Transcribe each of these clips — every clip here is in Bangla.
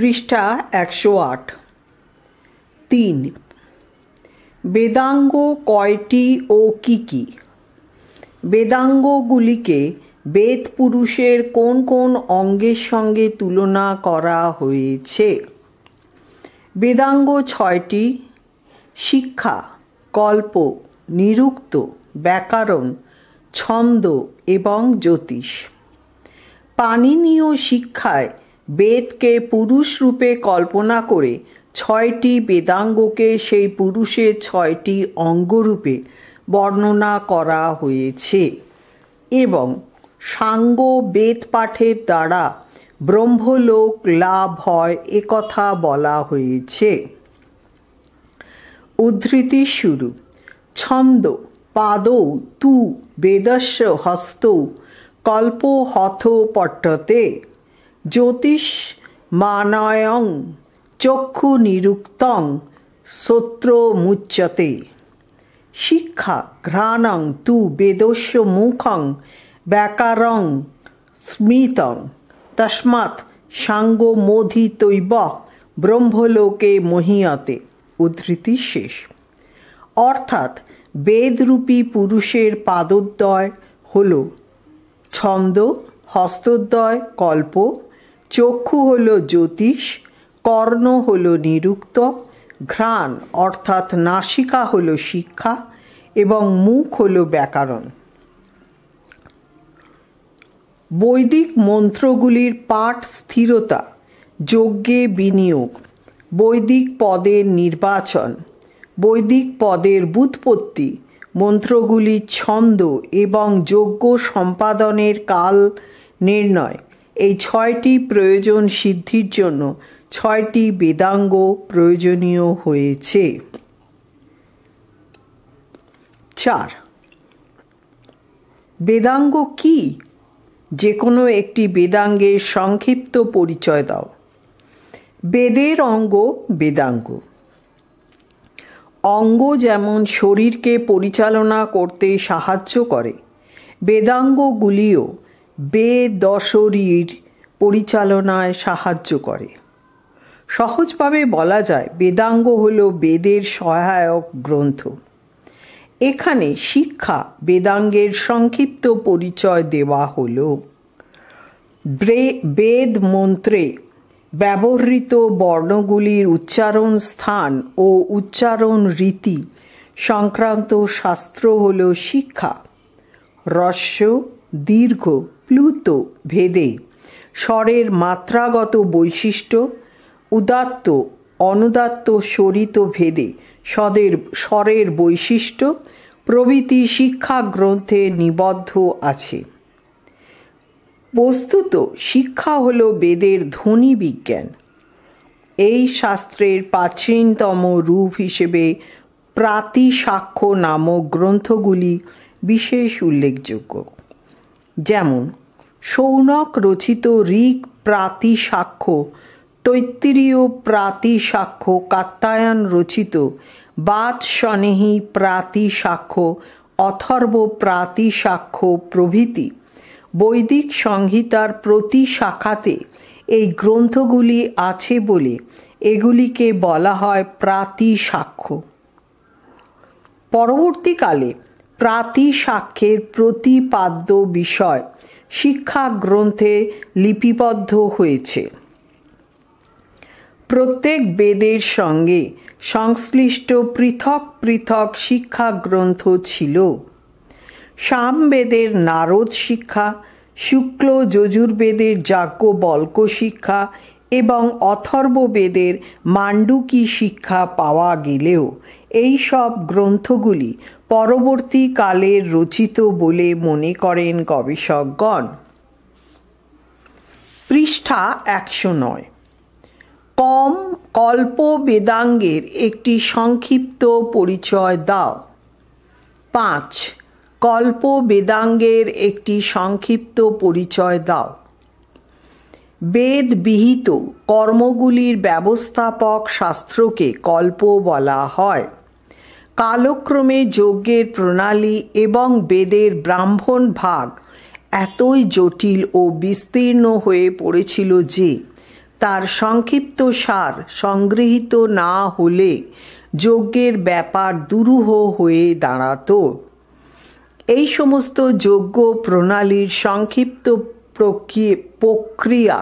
পৃষ্ঠা 108। 3. বেদাঙ্গ কয়টি ও কি কি? বেদাঙ্গগুলিকে বেদ পুরুষের কোন কোন অঙ্গের সঙ্গে তুলনা করা হয়েছে? বেদাঙ্গ 6টি: শিক্ষা, কল্প, নিরুক্ত, ব্যাকরণ, ছন্দ এবং জ্যোতিষ। পাণিনীয় শিক্ষায় বেদকে পুরুষ রূপে কল্পনা করে 6টি বেদাঙ্গকে সেই পুরুষের 6টি অঙ্গরূপে বর্ণনা করা হয়েছে এবং সাঙ্গ বেদ পাঠের দ্বারা ব্রহ্মলোক লাভ হয় একথা বলা হয়েছে। উদ্ধৃতি শুরু। ছন্দ পাদৌ তু বেদস্য হস্তৌ কল্প হথ পঠ্যতে জ্যোতিষ মানয়ং চক্ষু নিরুক্তং শ্রোত্র মুচ্যতে। শিক্ষা ঘ্রাণং তু বেদস্য মুখং ব্যাকারং স্মৃতং তস্মাৎ সাঙ্গ মোধিতৈব ব্রহ্মলোকে মহীয়তে। উদ্ধৃতি শেষ। অর্থাৎ বেদরূপী পুরুষের পাদোদ্বয় হল ছন্দ, হস্তদ্বয় কল্প, চক্ষু হল জ্যোতিষ, কর্ণ হল নিরুক্ত, ঘ্রাণ অর্থাৎ নাসিকা হল শিক্ষা এবং মুখ হল ব্যাকরণ। বৈদিক মন্ত্রগুলির পাঠ স্থিরতা, যজ্ঞে বিনিয়োগ, বৈদিক পদের নির্বাচন, বৈদিক পদের ব্যুৎপত্তি, মন্ত্রগুলির ছন্দ এবং যজ্ঞ সম্পাদনের কাল নির্ণয়, এই 6টি প্রয়োজন সিদ্ধির জন্য 6টি বেদাঙ্গ প্রয়োজনীয় হয়েছে। 4. বেদাঙ্গ কি? যে কোনো একটি বেদাঙ্গের সংক্ষিপ্ত পরিচয় দাও। বেদের অঙ্গ বেদাঙ্গ। অঙ্গ যেমন শরীরকে পরিচালনা করতে সাহায্য করে, বেদাঙ্গগুলিও বেদশরীর পরিচালনায় সাহায্য করে। সহজভাবে বলা যায় বেদাঙ্গ হল বেদের সহায়ক গ্রন্থ। এখানে শিক্ষা বেদাঙ্গের সংক্ষিপ্ত পরিচয় দেওয়া হল। বেদ মন্ত্রে ব্যবহৃত বর্ণগুলির উচ্চারণ স্থান ও উচ্চারণ রীতি সংক্রান্ত শাস্ত্র হল শিক্ষা। হ্রস্ব, দীর্ঘ, প্লুত ভেদে স্বরের মাত্রাগত বৈশিষ্ট্য, উদাত্ত অনুদাত্ত স্বরিত ভেদে স্বরের বৈশিষ্ট্য প্রভৃতি শিক্ষা গ্রন্থে নিবদ্ধ আছে। বস্তুত শিক্ষা হল বেদের ধ্বনি বিজ্ঞান। এই শাস্ত্রের প্রাচীনতম রূপ হিসেবে প্রাতিসাক্ষ্য নামক গ্রন্থগুলি বিশেষ উল্লেখযোগ্য। যেমন শৌনক রচিত ঋক প্রাতিসাক্ষ্য, তৈত্তিরীয় প্রাতিসাক্ষ্য, কাত্যায়ন রচিত বাৎসনেহী প্রাতিসাক্ষ্য, অথর্ব প্রাতিসাক্ষ্য প্রভৃতি বৈদিক সংহিতার প্রতি শাখাতে এই গ্রন্থগুলি আছে বলে এগুলিকে বলা হয় প্রাতিসাক্ষ্য। পরবর্তীকালে প্রাতিসাক্ষ্যের প্রতিপাদ্য বিষয় শিক্ষা গ্রন্থে লিপিবদ্ধ হয়েছে। প্রত্যেক বেদের সঙ্গে সংশ্লিষ্ট পৃথক পৃথক শিক্ষা গ্রন্থ ছিল। সামবেদের নারদ শিক্ষা, শুক্ল যজুর্বেদের যাজ্ঞবল্ক্য শিক্ষা এবং অথর্ববেদের মাণ্ডুকী শিক্ষা পাওয়া গেলেও এই সব গ্রন্থগুলি পরবর্তীকালের রচিত বলে মনে করেন গবেষকগণ। পৃষ্ঠা 109। কল্প বেদাঙ্গের একটি সংক্ষিপ্ত পরিচয় দাও। 5. কল্প বেদাঙ্গের একটি সংক্ষিপ্ত পরিচয় দাও। বেদ বিহিত কর্মগুলির ব্যবস্থাপক শাস্ত্রকে কল্প বলা হয়। কালক্রমে যজ্ঞের প্রণালী এবং বেদের ব্রাহ্মণ ভাগ এতই জটিল ও বিস্তীর্ণ হয়ে পড়েছিল যে তার সংক্ষিপ্ত সার সংগৃহীত না হলে যজ্ঞের ব্যাপার দুরূহ হয়ে দাঁড়াত। এই সমস্ত যজ্ঞ প্রণালীর সংক্ষিপ্ত প্রক্রিয়া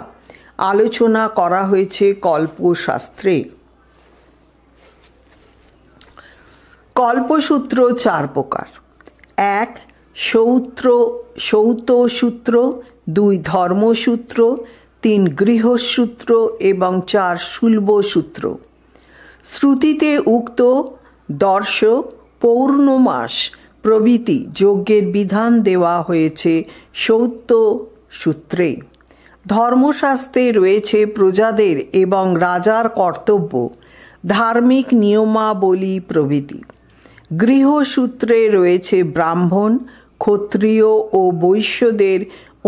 আলোচনা করা হয়েছে কল্পশাস্ত্রে। কল্পসূত্র 4 প্রকার। 1 সৌতসূত্র, 2 ধর্মসূত্র, 3 গৃহসূত্র এবং 4 শুল্বসূত্র। শ্রুতিতে উক্ত দর্শ, পৌর্ণমাস প্রভৃতি যজ্ঞের বিধান দেওয়া হয়েছে সৌতসূত্রে। ধর্মশাস্ত্রে রয়েছে প্রজাদের এবং রাজার কর্তব্য, ধার্মিক নিয়মাবলী প্রভৃতি। গৃহসূত্রে রয়েছে ব্রাহ্মণ, ক্ষত্রিয় ও বৈশ্যদের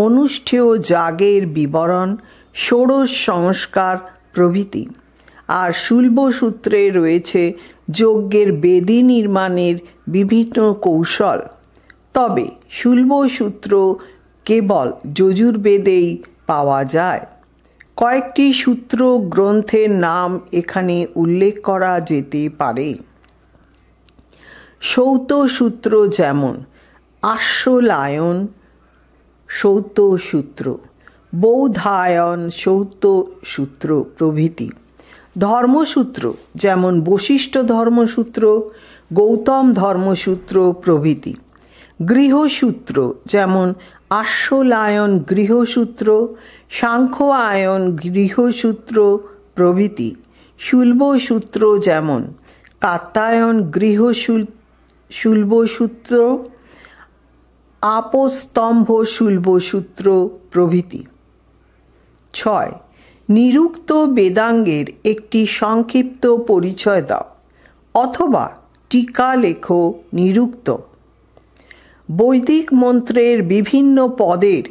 অনুষ্ঠেয় যাগের বিবরণ, ষোড়শ সংস্কার প্রভৃতি। আর শুল্বসূত্রে রয়েছে যজ্ঞের বেদী নির্মাণের বিভিন্ন কৌশল। তবে শুল্বসূত্র কেবল যজুর্বেদেই পাওয়া যায়। কয়েকটি সূত্র গ্রন্থের নাম এখানে উল্লেখ করা যেতে পারে। সৌতসূত্র যেমন আশ্বলায়ন সৌতসূত্র, বৌধায়ন সৌতসূত্র প্রভৃতি। ধর্মসূত্র যেমন বশিষ্ঠ ধর্মসূত্র, গৌতম ধর্মসূত্র প্রভৃতি। গৃহসূত্র যেমন আশ্বলায়ন গৃহসূত্র, সাংখ্যায়ন গৃহসূত্র প্রভৃতি। শুল্বসূত্র যেমন কাত্যায়ন শুল্বসূত্র, আপস্তম্ভ শুল্বসূত্র প্রভৃতি। 6 নিরুক্ত বেদাঙ্গের একটি সংক্ষিপ্ত পরিচয় দাও, অথবা টিকা লেখো নিরুক্ত। বৈদিক মন্ত্রের বিভিন্ন পদের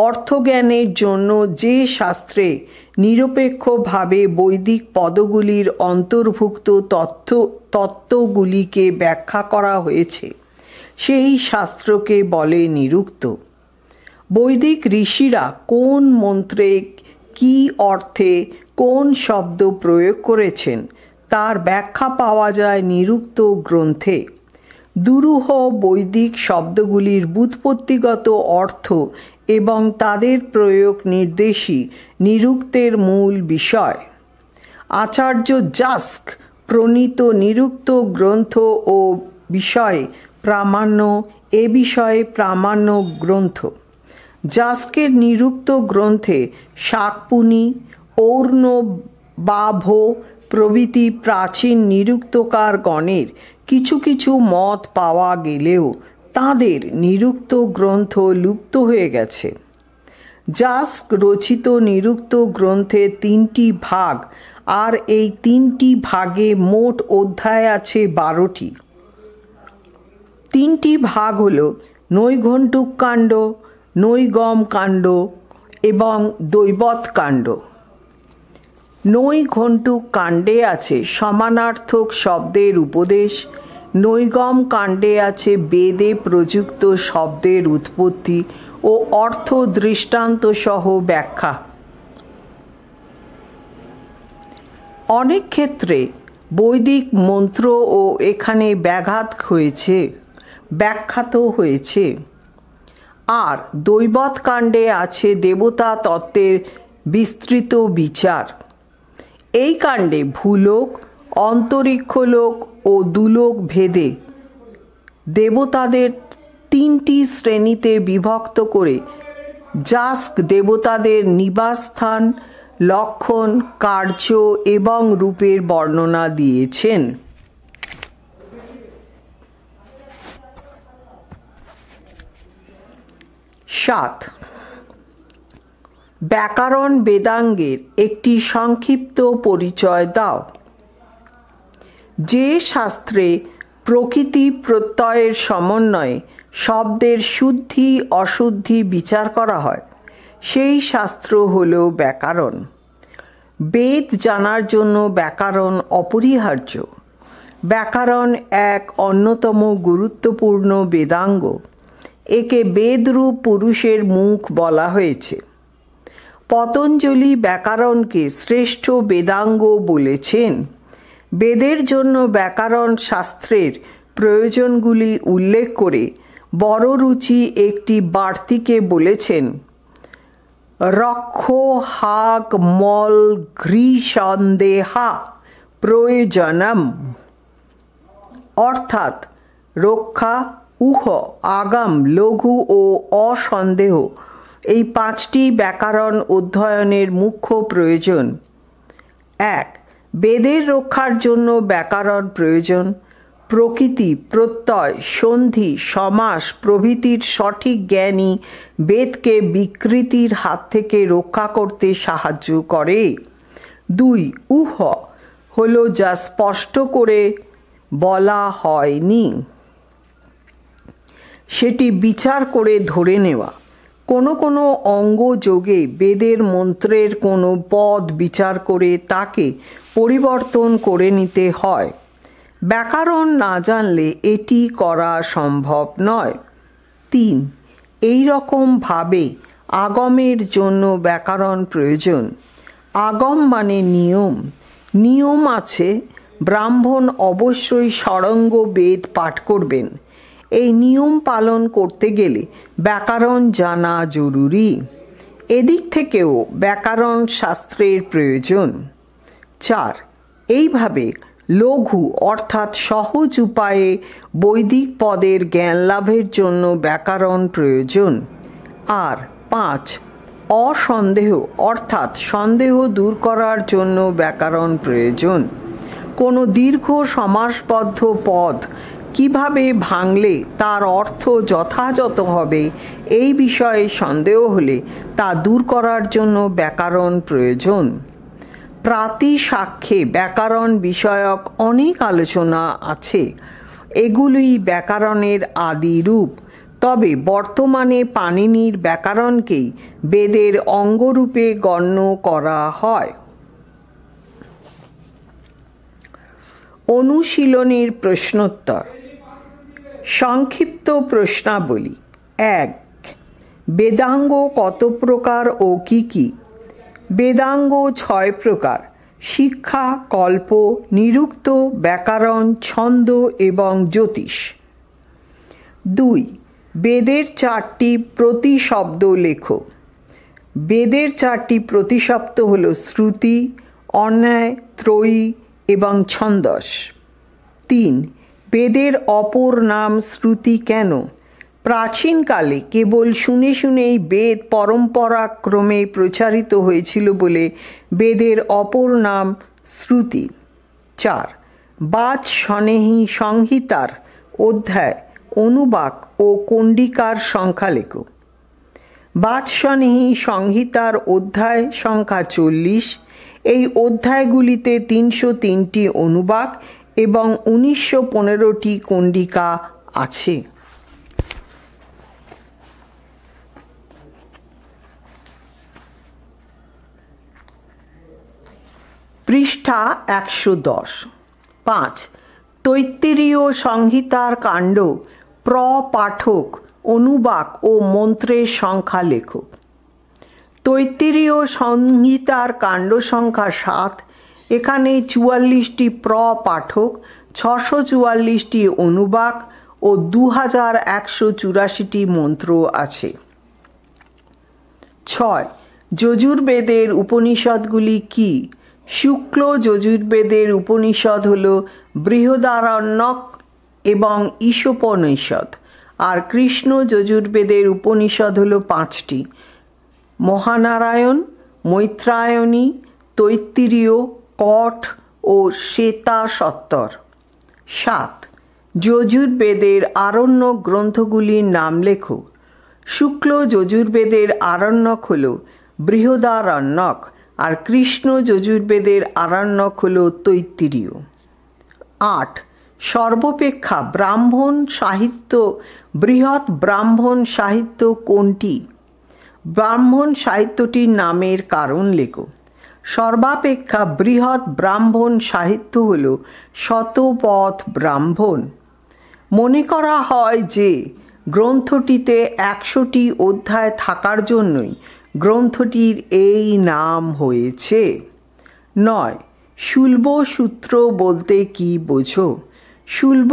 অর্থজ্ঞানের জন্য যে শাস্ত্রে নিরপেক্ষভাবে বৈদিক পদগুলির অন্তর্ভুক্ত তত্ত্বগুলিকে ব্যাখ্যা করা হয়েছে, সেই শাস্ত্রকে বলে নিরুক্ত। বৈদিক ঋষিরা কোন মন্ত্রে কী অর্থে কোন শব্দ প্রয়োগ করেছেন তার ব্যাখ্যা পাওয়া যায় নিরুক্ত গ্রন্থে। দুরূহ বৈদিক শব্দগুলির ব্যুৎপত্তিগত অর্থ এবং তাদের প্রয়োগ নির্দেশই নিরুক্তের মূল বিষয়। আচার্য যাস্ক প্রণীত নিরুক্ত গ্রন্থ ও বিষয়ে প্রামাণ্য গ্রন্থ। যাস্কের নিরুক্ত গ্রন্থে শাকপুনি, ঔর্ণবাভ প্রভৃতি প্রাচীন নিরুক্তকারগণের কিছু কিছু মত পাওয়া গেলেও তাঁদের নিরুক্ত গ্রন্থ লুপ্ত হয়ে গেছে। যাস্ক রচিত নিরুক্ত গ্রন্থে 3টি ভাগ, আর এই 3টি ভাগে মোট অধ্যায় আছে 12টি। 3টি ভাগ হল নৈঘণ্টুক কাণ্ড, নৈগম কাণ্ড এবং দৈবত কাণ্ড। নৈঘণ্টুক কাণ্ডে আছে সমানার্থক শব্দের উপদেশ, নৈগম কাণ্ডে আছে বেদে প্রযুক্ত শব্দের উৎপত্তি ও অর্থ দৃষ্টান্ত সহ ব্যাখ্যা। অনেক ক্ষেত্রে বৈদিক মন্ত্রও এখানে ব্যাখ্যাত হয়েছে। আর দৈবত কাণ্ডে আছে দেবতা তত্ত্বের বিস্তৃত বিচার। এই কাণ্ডে ভূলোক, অন্তরিক্ষলোক ও দুলোক ভেদে দেবতাদের 3টি শ্রেণীতে বিভক্ত করে যাস্ক দেবতাদের নিবাসস্থান, লক্ষণ, কার্য এবং রূপের বর্ণনা দিয়েছেন। 7 ব্যাকরণ বেদাঙ্গের একটি সংক্ষিপ্ত পরিচয় দাও। যে শাস্ত্রে প্রকৃতি প্রত্যয়ের সমন্বয়ে শব্দের শুদ্ধি অশুদ্ধি বিচার করা হয়, সেই শাস্ত্র হল ব্যাকরণ। বেদ জানার জন্য ব্যাকরণ অপরিহার্য। ব্যাকরণ এক অন্যতম গুরুত্বপূর্ণ বেদাঙ্গ। একে বেদরূপ পুরুষের মুখ বলা হয়েছে। পতঞ্জলি ব্যাকরণকে শ্রেষ্ঠ বেদাঙ্গ বলেছেন। বেদের জন্য ব্যাকরণ শাস্ত্রের প্রয়োজনগুলি উল্লেখ করে বড়রুচি একটি বার্তিকে বলেছেন, রক্ষ হাগ মল ঘৃসন্দেহা প্রয়োজনম, অর্থাৎ রক্ষা, উহ, আগাম, লঘু ও অসন্দেহ এই 5টি ব্যাকরণ অধ্যয়নের মুখ্য প্রয়োজন। 1. বেদের রক্ষার জন্য ব্যাকরণ প্রয়োজন। প্রকৃতি, প্রত্যয়, সন্ধি, সমাস প্রভৃতির সঠিক জ্ঞানই বেদকে বিকৃতির হাত থেকে রক্ষা করতে সাহায্য করে। 2. উহ হলো যা স্পষ্ট করে বলা হয়নি সেটি বিচার করে ধরে নেওয়া। কোনো কোনো অঙ্গ যোগে বেদের মন্ত্রের কোনো পদ বিচার করে তাকে পরিবর্তন করে নিতে হয়। ব্যাকরণ না জানলে এটি করা সম্ভব নয়। 3. এই রকম ভাবে আগমের জন্য ব্যাকরণ প্রয়োজন। আগম মানে নিয়ম। নিয়ম আছে, ব্রাহ্মণ অবশ্যই ষড়ঙ্গ বেদ পাঠ করবেন। এই নিয়ম পালন করতে গেলে ব্যাকরণ জানা জরুরি। এদিক থেকেও ব্যাকরণ শাস্ত্রের প্রয়োজন। 4. এইভাবে লঘু অর্থাৎ সহজ উপায়ে বৈদিক পদের জ্ঞান লাভের জন্য ব্যাকরণ প্রয়োজন। আর 5. অসন্দেহ অর্থাৎ সন্দেহ দূর করার জন্য ব্যাকরণ প্রয়োজন। কোনো দীর্ঘ সমাসবদ্ধ পদ কিভাবে ভাঙলে তার অর্থ যথাযথ হবে এই বিষয়ে সন্দেহ হলে তা দূর করার জন্য ব্যাকরণ প্রয়োজন। প্রাতিসাক্ষ্যে ব্যাকরণ বিষয়ক অনেক আলোচনা আছে। এগুলি ব্যাকরণের আদি রূপ। তবে বর্তমানে পাণিনির ব্যাকরণকেই বেদের অঙ্গরূপে গণ্য করা হয়। অনুশীলনের প্রশ্নোত্তর। সংক্ষিপ্ত প্রশ্নাবলী। 1. বেদাঙ্গ কত প্রকার ও কি কি? বেদাঙ্গ 6 প্রকার: শিক্ষা, কল্প, নিরুক্ত, ব্যাকরণ, ছন্দ এবং জ্যোতিষ। 2. বেদের 4টি প্রতিশব্দ লেখো। বেদের 4টি প্রতিশব্দ হল শ্রুতি, অন্যায়, ত্রয়ী এবং ছন্দস। 3. বেদের অপর নাম শ্রুতি কেন? প্রাচীনকালে কেবল শুনে শুনেই বেদ পরম্পরাক্রমে প্রচারিত হয়েছিল বলে বেদের অপর নাম শ্রুতি। 4. বাচস্পনেহি সংহিতার অধ্যায়, অনুবাক ও কণ্ডিকার সংখ্যা লেখো। বাচস্পনেহি সংহিতার অধ্যায় সংখ্যা 40। এই অধ্যায়গুলিতে 303টি অনুবাক এবং 1915টি কণ্ডিকা আছে। পৃষ্ঠা 110। 5. তৈত্তিরীয় সংহিতার কাণ্ড, প্রপাঠক, অনুবাক ও মন্ত্রের সংখ্যা লেখো। তৈত্তিরীয় সংহিতার কাণ্ড সংখ্যা 7। এখানে 44টি প্রপাঠক, 644টি অনুবাক ও 2184টি মন্ত্র আছে। 6. যজুর্বেদের উপনিষদগুলি কি? শুক্ল যজুর্বেদের উপনিষদ হল বৃহদারণ্যক এবং ঈশোপনিষদ। আর কৃষ্ণ যজুর্বেদের উপনিষদ হল 5টি: মহানারায়ণ, মৈত্রায়ণী, তৈত্তিরীয়, কঠ ও শ্বেতাসত্তর। 7. যজুর্বেদের আরণ্যক গ্রন্থগুলির নাম লেখো। শুক্ল যজুর্বেদের আরণ্যক হল বৃহদারণ্যক আর কৃষ্ণ যজুর্বেদের আরণ্যক হল তৈত্তিরীয়। 8. সর্বাপেক্ষা ব্রাহ্মণ সাহিত্য, বৃহৎ ব্রাহ্মণ সাহিত্য কোনটি? ব্রাহ্মণ সাহিত্যটির নামের কারণ লেখো। সর্বাপেক্ষা বৃহৎ ব্রাহ্মণ সাহিত্য হল শতপথ ব্রাহ্মণ। মনে করা হয় যে গ্রন্থটিতে 100টি অধ্যায় থাকার জন্যই গ্রন্থটির এই নাম হয়েছে। 9. শুল্ব সূত্র বলতে কি বোঝো? শুল্ব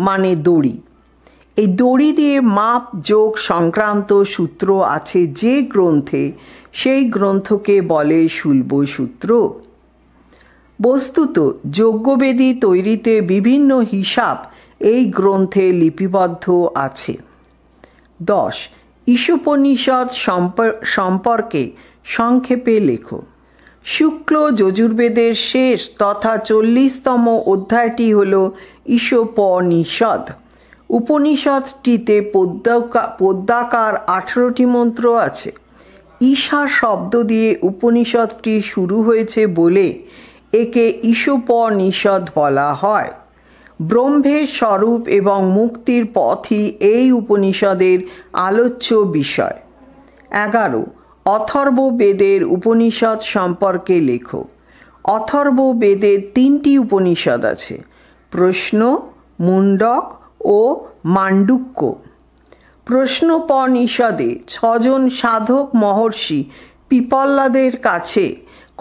মানে দড়ি। এই দড়ি দিয়ে মাপ যোগ সংক্রান্ত সূত্র আছে যে গ্রন্থে, সেই গ্রন্থকে বলে শুল্ব সূত্র। বস্তুত যজ্ঞবেদী তৈরিতে বিভিন্ন হিসাব এই গ্রন্থে লিপিবদ্ধ আছে। 10. ঈশোপনিষদ সম্পর্কে সংক্ষেপে লেখো। শুক্ল যজুর্বেদের শেষ তথা 40তম অধ্যায়টি হল ঈশোপনিষদ। উপনিষদটিতে পদ্মাকার 18টি মন্ত্র আছে। ঈশা শব্দ দিয়ে উপনিষদটি শুরু হয়েছে বলে একে ঈশোপনিষদ বলা হয়। ব্রহ্মের স্বরূপ এবং মুক্তির পথই এই উপনিষদের আলোচ্য বিষয়। 11. অথর্ববেদের উপনিষদ সম্পর্কে লেখো। অথর্ববেদের 3টি উপনিষদ আছে: প্রশ্ন, মুণ্ডক ও মাণ্ডুক্য। প্রশ্নোপনিষদে 6 জন সাধক মহর্ষি পিপল্লাদের কাছে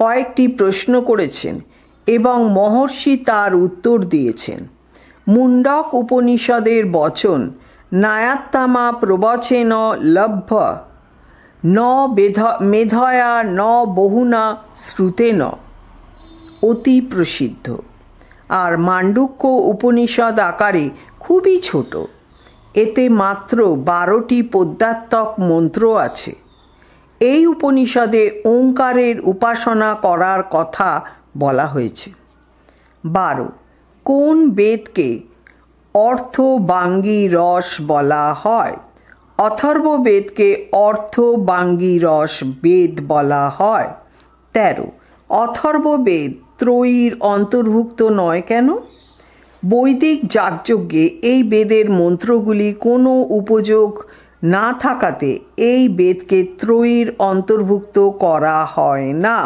কয়েকটি প্রশ্ন করেছেন এবং মহর্ষি তার উত্তর দিয়েছেন। মুণ্ডক উপনিষদের বচন নায়াত্তামা প্রবচেন লভ্য ন মেধয়া ন বহুনা শ্রুতেন অতি প্রসিদ্ধ। আর মাণ্ডুক্য উপনিষদ আকারে খুবই ছোট। এতে মাত্র 12টি পদ্যাত্মক মন্ত্র আছে। এই উপনিষদে ওঙ্কারের উপাসনা করার কথা বলা হয়েছে। 12. কোন বেদকে অর্থবাঙ্গীরস বলা হয়? অথর্ববেদকে অর্থবাঙ্গীরস বেদ বলা হয়। 13. অথর্ববেদ ত্রয়ীর অন্তর্ভুক্ত নয় কেন? বৈদিক যাগযজ্ঞে এই বেদের মন্ত্রগুলি কোনো উপযোগ না থাকাতে এই বেদকে ত্রয়ীর অন্তর্ভুক্ত করা হয় না।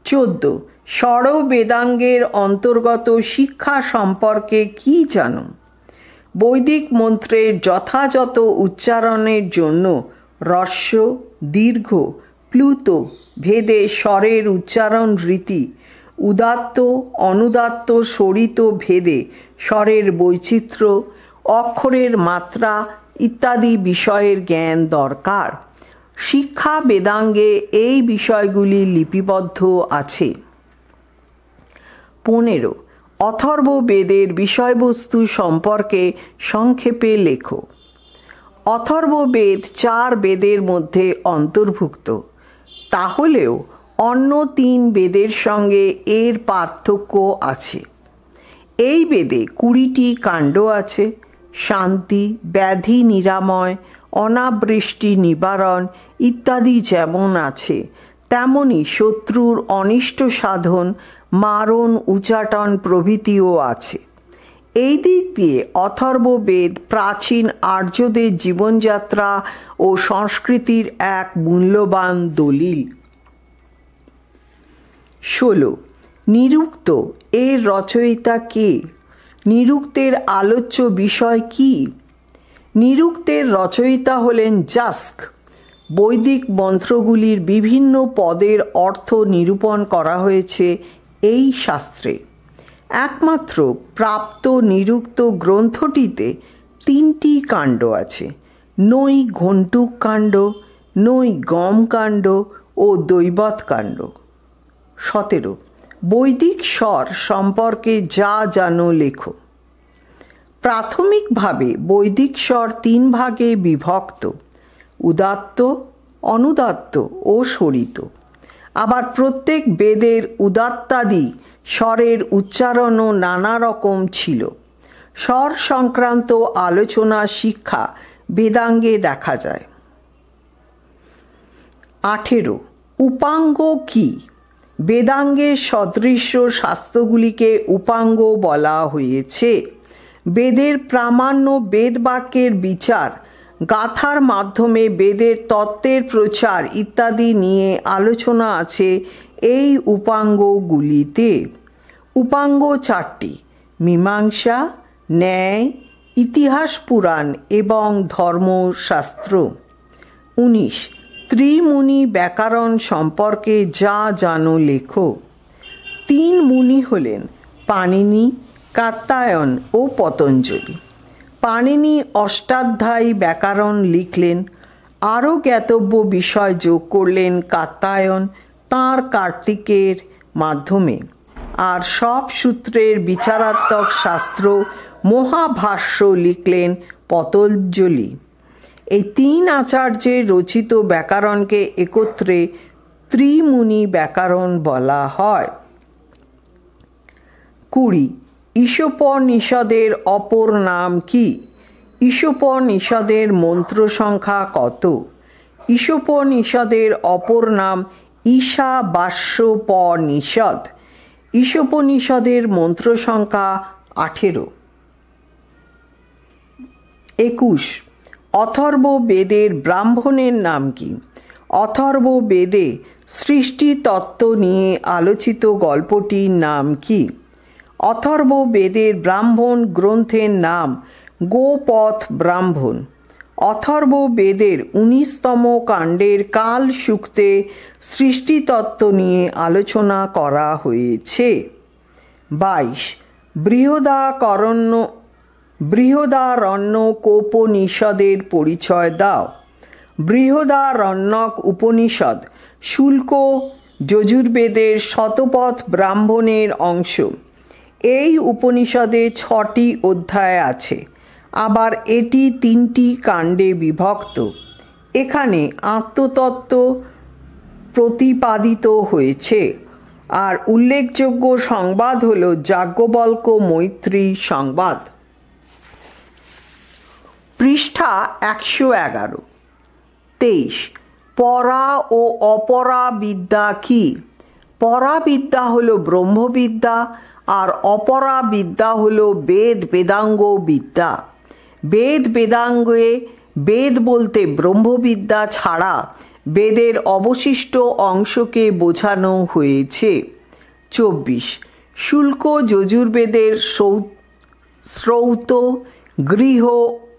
14. ষড় বেদাঙ্গের অন্তর্গত শিক্ষা সম্পর্কে কি জানো? বৈদিক মন্ত্রের যথাযথ উচ্চারণের জন্য হ্রস্ব, দীর্ঘ, প্লুত ভেদে স্বরের উচ্চারণ রীতি, উদাত্ত অনুদাত্ত স্বরিত ভেদে স্বরের বৈচিত্র্য, অক্ষরের মাত্রা ইত্যাদি বিষয়ের জ্ঞান দরকার। শিক্ষা বেদাঙ্গে এই বিষয়গুলি লিপিবদ্ধ আছে। 15. অথর্ববেদের বিষয়বস্তু সম্পর্কে সংক্ষেপে লেখো। অথর্ববেদ 4 বেদের মধ্যে অন্তর্ভুক্ত। তাহলেও অন্য 3 বেদের সঙ্গে এর পার্থক্য আছে। এই বেদে 20টি কাণ্ড আছে। শান্তি, ব্যাধি নিরাময়, অনাবৃষ্টি নিবারণ ইত্যাদি যেমন আছে, তেমনি শত্রুর অনিষ্ট সাধন, মারণ, উচাটন প্রভৃতিও আছে। এই দিক দিয়ে অথর্ববেদ প্রাচীন আর্যদের জীবনযাত্রা ও সংস্কৃতির এক মূল্যবান দলিল। 16. নিরুক্ত এর রচয়িতা কে? নিরুক্তের আলোচ্য বিষয় কি? নিরুক্তের রচয়িতা হলেন যাস্ক। বৈদিক মন্ত্রগুলির বিভিন্ন পদের অর্থ নিরূপণ করা হয়েছে এই শাস্ত্রে। একমাত্র প্রাপ্ত নিরুক্ত গ্রন্থটিতে 3টি কাণ্ড আছে: নৈ ঘণ্টুক কাণ্ড, নৈ গম কাণ্ড ও দৈবত কাণ্ড। 17. বৈদিক স্বর সম্পর্কে যা জানো লেখো। প্রাথমিকভাবে বৈদিক স্বর 3 ভাগে বিভক্ত: উদাত্ত, অনুদাত্ত ও স্বরিত। আবার প্রত্যেক বেদের উদাত্তাদি স্বরের উচ্চারণও নানা রকম ছিল। স্বর সংক্রান্ত আলোচনা শিক্ষা বেদাঙ্গে দেখা যায়। 18. উপাঙ্গ কি? বেদাঙ্গের সদৃশ্য শাস্ত্রগুলিকে উপাঙ্গ বলা হয়েছে। বেদের প্রামাণ্য, বেদ বাক্যের বিচার, গাথার মাধ্যমে বেদের তত্ত্বের প্রচার ইত্যাদি নিয়ে আলোচনা আছে এই উপাঙ্গগুলিতে। উপাঙ্গ 4টি: মীমাংসা, ন্যায়, ইতিহাস পুরাণ এবং ধর্মশাস্ত্র। 19. ত্রিমুনি ব্যাকরণ সম্পর্কে যা জানো লেখো। 3 মুনি হলেন পাণিনি, কাত্যায়ন ও পতঞ্জলি। পাণিনি অষ্টাধ্যায়ী ব্যাকরণ লিখলেন। আরও জ্ঞাতব্য বিষয় যোগ করলেন কাত্যায়ন তাঁর কার্তিকের মাধ্যমে। আর সব সূত্রের বিচারাত্মক শাস্ত্র মহাভাষ্য লিখলেন পতঞ্জলি। এই 3 আচার্যের রচিত ব্যাকরণকে একত্রে ত্রিমুনি ব্যাকরণ বলা হয়। 20 ঈশোপনিষদের অপর নাম কি? ঈশোপনিষদের মন্ত্র সংখ্যা কত? ঈশোপনিষদের অপর নাম ঈশাবাস্যোপনিষদ। ঈশোপনিষদের মন্ত্র সংখ্যা 18। 21 অথর্ব বেদের ব্রাহ্মণের নাম কি? অথর্ব বেদে সৃষ্টি তত্ত্ব নিয়ে আলোচিত গল্পটির নাম কি? অথর্ব বেদের ব্রাহ্মণ গ্রন্থের নাম গোপথ ব্রাহ্মণ। অথর্ব বেদের 19তম কাণ্ডের কাল সূক্তে সৃষ্টিতত্ত্ব নিয়ে আলোচনা করা হয়েছে। 22 বৃহদারণ্যকোপনিষদের পরিচয় দাও। বৃহদারণ্যক উপনিষদ শুল্ক যজুর্বেদের শতপথ ব্রাহ্মণের অংশ। এই উপনিষদে 6টি অধ্যায় আছে, আবার এটি 3টি কাণ্ডে বিভক্ত। এখানে আত্মতত্ত্ব প্রতিপাদিত হয়েছে। আর উল্লেখযোগ্য সংবাদ হল যাজ্ঞবল্ক্য মৈত্রী সংবাদ। পৃষ্ঠা 111। 23 পরা ও অপরা বিদ্যা কি? পরা বিদ্যা হলো ব্রহ্মবিদ্যা, আর অপরা বিদ্যা হলো বেদাঙ্গ বিদ্যা। বেদাঙ্গে বেদ বলতে ব্রহ্মবিদ্যা ছাড়া বেদের অবশিষ্ট অংশকে বোঝানো হয়েছে। 24 শুল্ক যজুর্বেদের শ্রৌত, গৃহ,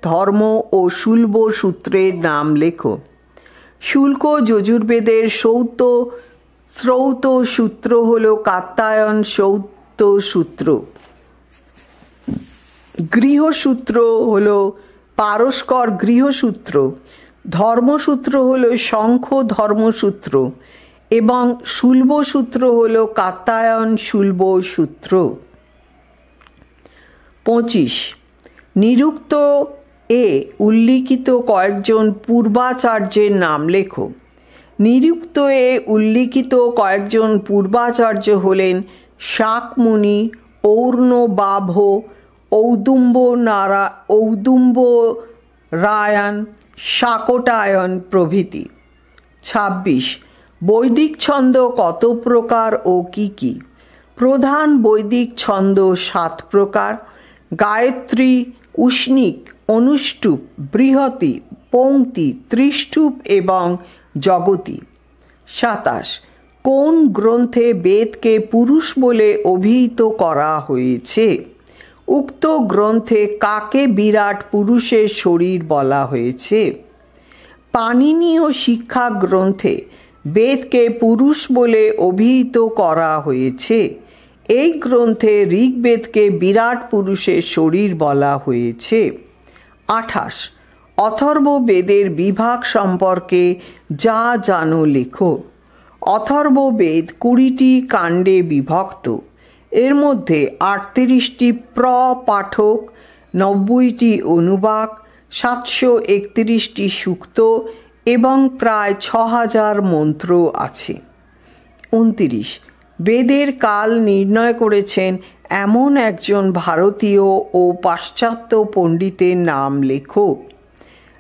ধর্ম ও শুল্ব সূত্রের নাম লেখো। শুল্ক যজুর্বেদের শ্রৌত সূত্র হল কাত্যায়ন শ্রৌত সূত্র। গৃহসূত্র হল পারস্কর গৃহসূত্র। ধর্মসূত্র হল শঙ্খ ধর্মসূত্র এবং শুল্ব সূত্র হল কাত্যায়ন শুল্ব সূত্র। 25 নিরুক্ত এ উল্লিখিত কয়েকজন পূর্বাচার্যের নাম লেখো। নিরুক্ত এ উল্লিখিত কয়েকজন পূর্বাচার্য হলেন শাকমুনি, ঔর্ণবাভ, ঔদুম্বরায়ণ, শাকটায়ন প্রভৃতি। 26 বৈদিক ছন্দ কত প্রকার ও কি কি? প্রধান বৈদিক ছন্দ 7 প্রকার: গায়ত্রী, উষ্ণিক, অনুষ্টুপ, বৃহতি, পংক্তি, ত্রিষ্টুপ এবং জগতি। 27 কোন গ্রন্থে বেদকে পুরুষ বলে অভিহিত করা হয়েছে? উক্ত গ্রন্থে কাকে বিরাট পুরুষের শরীর বলা হয়েছে? পাণিনীয় শিক্ষা গ্রন্থে বেদকে পুরুষ বলে অভিহিত করা হয়েছে। এই গ্রন্থে ঋগ্বেদকে বিরাট পুরুষের শরীর বলা হয়েছে। 28 অথর্ব বেদের বিভাগ সম্পর্কে যা জানো লেখো। অথর্ব বেদ 20টি কাণ্ডে বিভক্ত। এর মধ্যে 38টি প্রপাঠক, 90টি অনুবাক, 731টি সূক্ত এবং প্রায় 6000 মন্ত্র আছে। 29 বেদের কাল নির্ণয় করেছেন এমন একজন ভারতীয় ও পাশ্চাত্য পণ্ডিতের নাম লেখো।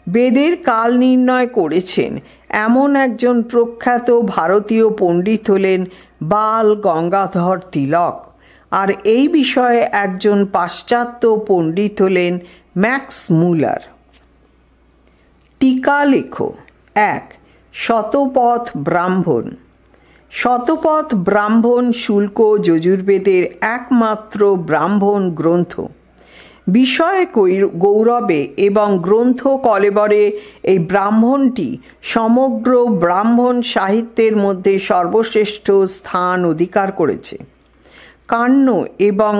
বেদের কাল নির্ণয় করেছেন এমন একজন প্রখ্যাত ভারতীয় পণ্ডিত হলেন বাল গঙ্গাধর তিলক। আর এই বিষয়ে একজন পাশ্চাত্য পণ্ডিত হলেন ম্যাক্স মুলার। টিকা লেখো। 1 শতপথ ব্রাহ্মণ। শতপথ ব্রাহ্মণ শুল্ক যজুর্বেদের একমাত্র ব্রাহ্মণ গ্রন্থ। বিষয় গৌরবে এবং গ্রন্থ কলেবরে এই ব্রাহ্মণটি সমগ্র ব্রাহ্মণ সাহিত্যের মধ্যে সর্বশ্রেষ্ঠ স্থান অধিকার করেছে। কাণ্য এবং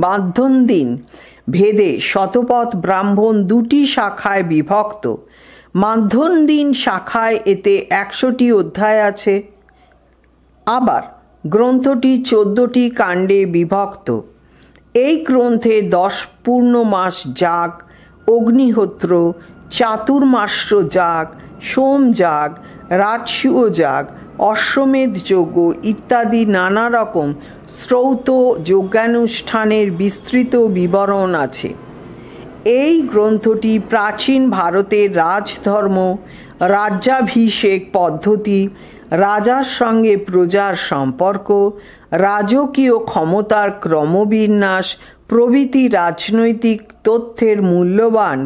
মাধ্যন্দিন ভেদে শতপথ ব্রাহ্মণ দুটি শাখায় বিভক্ত। মাধ্যন্দিন শাখায় এতে 100টি অধ্যায় আছে। আবার গ্রন্থটি 14টি কাণ্ডে বিভক্ত। এই গ্রন্থে 10 পূর্ণমাস যাগ, অগ্নিহোত্র, চাতুর্মাস্য যাগ, সোম যাগ, রাজসূয় যাগ, অশ্বমেধ যজ্ঞ ইত্যাদি নানা রকম শ্রৌত যজ্ঞানুষ্ঠানের বিস্তৃত বিবরণ আছে। এই গ্রন্থটি প্রাচীন ভারতের রাজধর্ম, রাজ্যাভিষেক পদ্ধতি, রাজার সঙ্গে প্রজার সম্পর্ক, রাজকীয় ক্ষমতার ক্রমবিন্যাস প্রভৃতি রাজনৈতিক তথ্যের মূল্যবান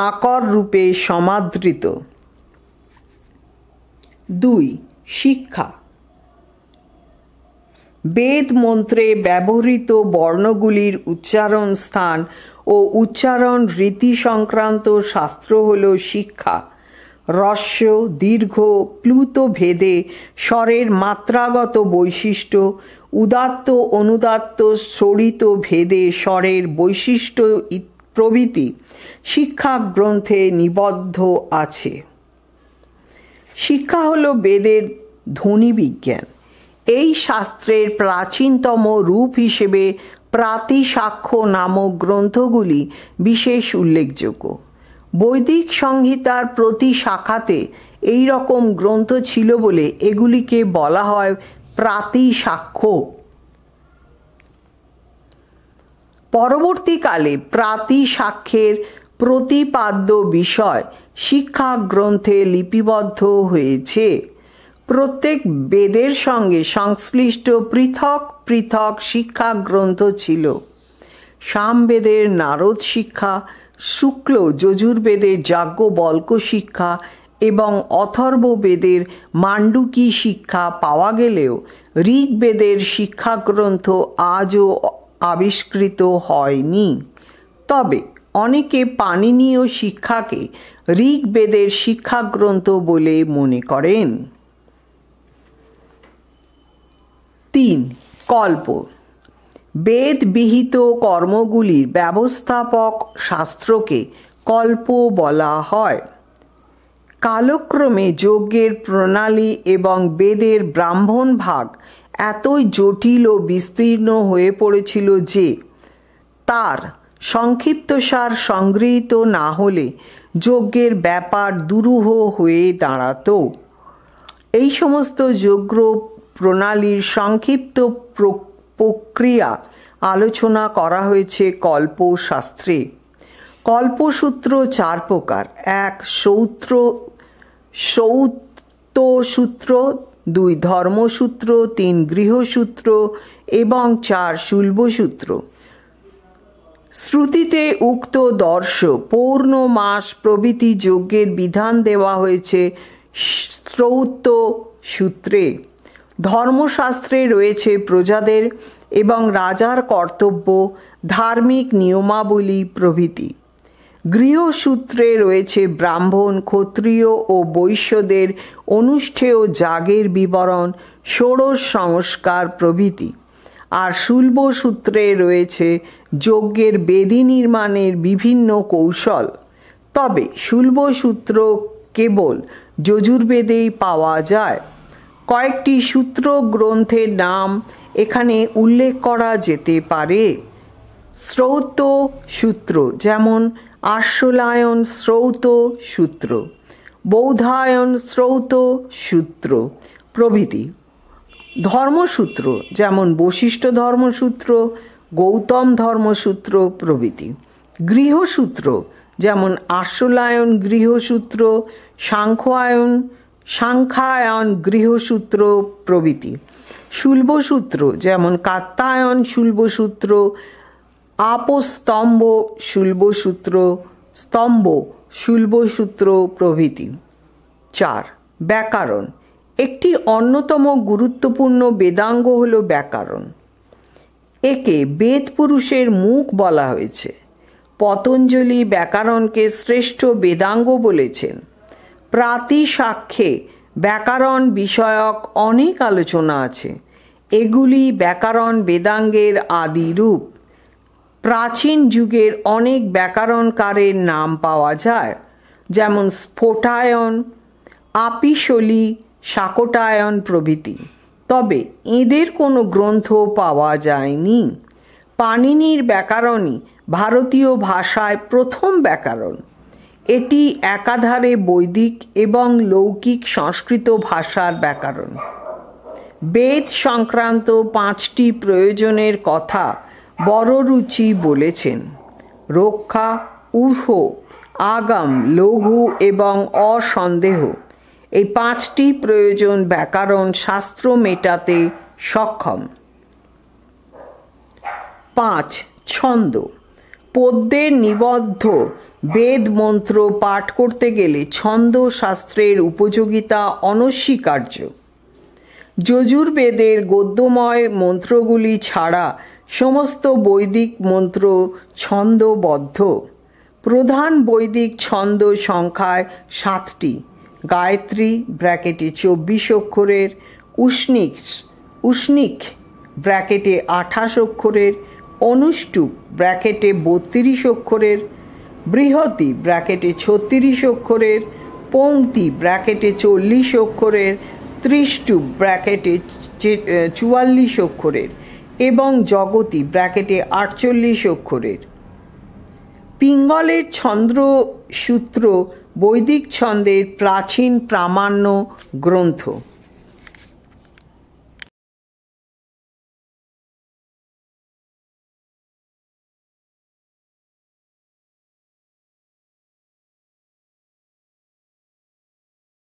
আকর রূপে সমাদৃত। 2. শিক্ষা। বেদ মন্ত্রে ব্যবহৃত বর্ণগুলির উচ্চারণ স্থান ও উচ্চারণ রীতি সংক্রান্ত শাস্ত্র হল শিক্ষা। হ্রস্ব, দীর্ঘ, প্লুত ভেদে স্বরের মাত্রাগত বৈশিষ্ট্য, উদাত্ত অনুদাত্ত স্বরিত ভেদে স্বরের বৈশিষ্ট্য প্রভৃতি শিক্ষা গ্রন্থে নিবদ্ধ আছে। শিক্ষা হল বেদের ধ্বনি বিজ্ঞান। এই শাস্ত্রের প্রাচীনতম রূপ হিসেবে প্রাতিসাক্ষ্য নামক গ্রন্থগুলি বিশেষ উল্লেখযোগ্য। বৈদিক সংহিতার প্রতি শাখাতে এই রকম গ্রন্থ ছিল বলে এগুলিকে বলা হয় প্রাতিসাক্ষ্য। পরবর্তীকালে প্রাতিসাক্ষ্যের প্রতিপাদ্য বিষয় শিক্ষা গ্রন্থে লিপিবদ্ধ হয়েছে। প্রত্যেক বেদের সঙ্গে সংশ্লিষ্ট পৃথক পৃথক শিক্ষা গ্রন্থ ছিল। সামবেদের নারদ শিক্ষা, শুক্ল যজুর্বেদের যাজ্ঞবল্ক্য শিক্ষা এবং অথর্ববেদের মাণ্ডুকী শিক্ষা পাওয়া গেলেও ঋগ্বেদের শিক্ষাগ্রন্থ আজও আবিষ্কৃত হয়নি। তবে অনেকে পাণিনীয় শিক্ষাকে ঋগ্বেদের শিক্ষাগ্রন্থ বলে মনে করেন। 3. কল্প। বেদ বিহিত কর্মগুলির ব্যবস্থাপক শাস্ত্রকে কল্প বলা হয়। কালক্রমে যজ্ঞের প্রণালী এবং বেদের ব্রাহ্মণ ভাগ এতই জটিল ও বিস্তীর্ণ হয়ে পড়েছিল যে তার সংক্ষিপ্তসার সংগৃহীত না হলে যজ্ঞের ব্যাপার দুরূহ হয়ে দাঁড়াত। এই সমস্ত যজ্ঞ প্রণালীর সংক্ষিপ্ত প্রক্রিয়া আলোচনা করা হয়েছে কল্প শাস্ত্রে। কল্পসূত্র 4 প্রকার। 1. সৌতসূত্র, 2. ধর্মসূত্র, 3. গৃহসূত্র এবং 4. শুল্বসূত্র। শ্রুতিতে উক্ত দর্শ, পৌর্ণমাস প্রভৃতি যজ্ঞের বিধান দেওয়া হয়েছে শ্রৌত সূত্রে। ধর্মশাস্ত্রে রয়েছে প্রজাদের এবং রাজার কর্তব্য, ধার্মিক নিয়মাবলী প্রভৃতি। গৃহসূত্রে রয়েছে ব্রাহ্মণ, ক্ষত্রিয় ও বৈশ্যদের অনুষ্ঠেয় যাগের বিবরণ, ষোড়শ সংস্কার প্রভৃতি। আর শুল্বসূত্রে রয়েছে যজ্ঞের বেদী নির্মাণের বিভিন্ন কৌশল। তবে শুল্বসূত্র কেবল যজুর্বেদেই পাওয়া যায়। কয়েকটি সূত্র গ্রন্থের নাম এখানে উল্লেখ করা যেতে পারে। শ্রৌত সূত্র, যেমন আশ্বলায়ন শ্রৌত সূত্র, বৌধায়ন শ্রৌত সূত্র প্রভৃতি। ধর্মসূত্র, যেমন বশিষ্ঠ ধর্মসূত্র, গৌতম ধর্মসূত্র প্রভৃতি। গৃহসূত্র, যেমন আশ্বলায়ন গৃহসূত্র, সাংখ্যায়ন গৃহসূত্র প্রভৃতি। শুল্বসূত্র, যেমন কাত্যায়ন শুল্বসূত্র, আপস্তম্ভ শুল্বসূত্র, স্তম্ভ শুল্বসূত্র প্রভৃতি। 4. ব্যাকরণ। একটি অন্যতম গুরুত্বপূর্ণ বেদাঙ্গ হল ব্যাকরণ। একে বেদ পুরুষের মুখ বলা হয়েছে। পতঞ্জলি ব্যাকরণকে শ্রেষ্ঠ বেদাঙ্গ বলেছেন। প্রাতিসাক্ষ্যে ব্যাকরণ বিষয়ক অনেক আলোচনা আছে। এগুলি ব্যাকরণ বেদাঙ্গের আদি রূপ। প্রাচীন যুগের অনেক ব্যাকরণকারের নাম পাওয়া যায়, যেমন স্ফোটায়ন, আপিশলি, শাকটায়ন প্রভৃতি। তবে এদের কোনো গ্রন্থ পাওয়া যায়নি। পাণিনির ব্যাকরণই ভারতীয় ভাষায় প্রথম ব্যাকরণ। এটি একাধারে বৈদিক এবং লৌকিক সংস্কৃত ভাষার ব্যাকরণ। বেদ সংক্রান্ত 5টি প্রয়োজনের কথা বড়রুচি বলেছেন। রক্ষা, ঊহ, আগাম, লঘু এবং অসন্দেহ, এই 5টি প্রয়োজন ব্যাকরণ শাস্ত্র মেটাতে সক্ষম। 5. ছন্দ। পদ্যের নিবদ্ধ বেদ মন্ত্র পাঠ করতে গেলে ছন্দ শাস্ত্রের উপযোগিতা অনস্বীকার্য। যজুর্বেদের গদ্যময় মন্ত্রগুলি ছাড়া সমস্ত বৈদিক মন্ত্র ছন্দবদ্ধ। প্রধান বৈদিক ছন্দ সংখ্যায় 7টি। গায়ত্রী (24 অক্ষরের), উষ্ণিক (28 অক্ষরের), অনুষ্টুপ (32 অক্ষরের), বৃহতি (36 অক্ষরের), পংক্তি (40 অক্ষরের), ত্রিষ্টুপ (44 অক্ষরের এবং জগতি (48 অক্ষরের। পিঙ্গলের ছন্দ্রসূত্র বৈদিক ছন্দের প্রাচীন প্রামাণ্য গ্রন্থ।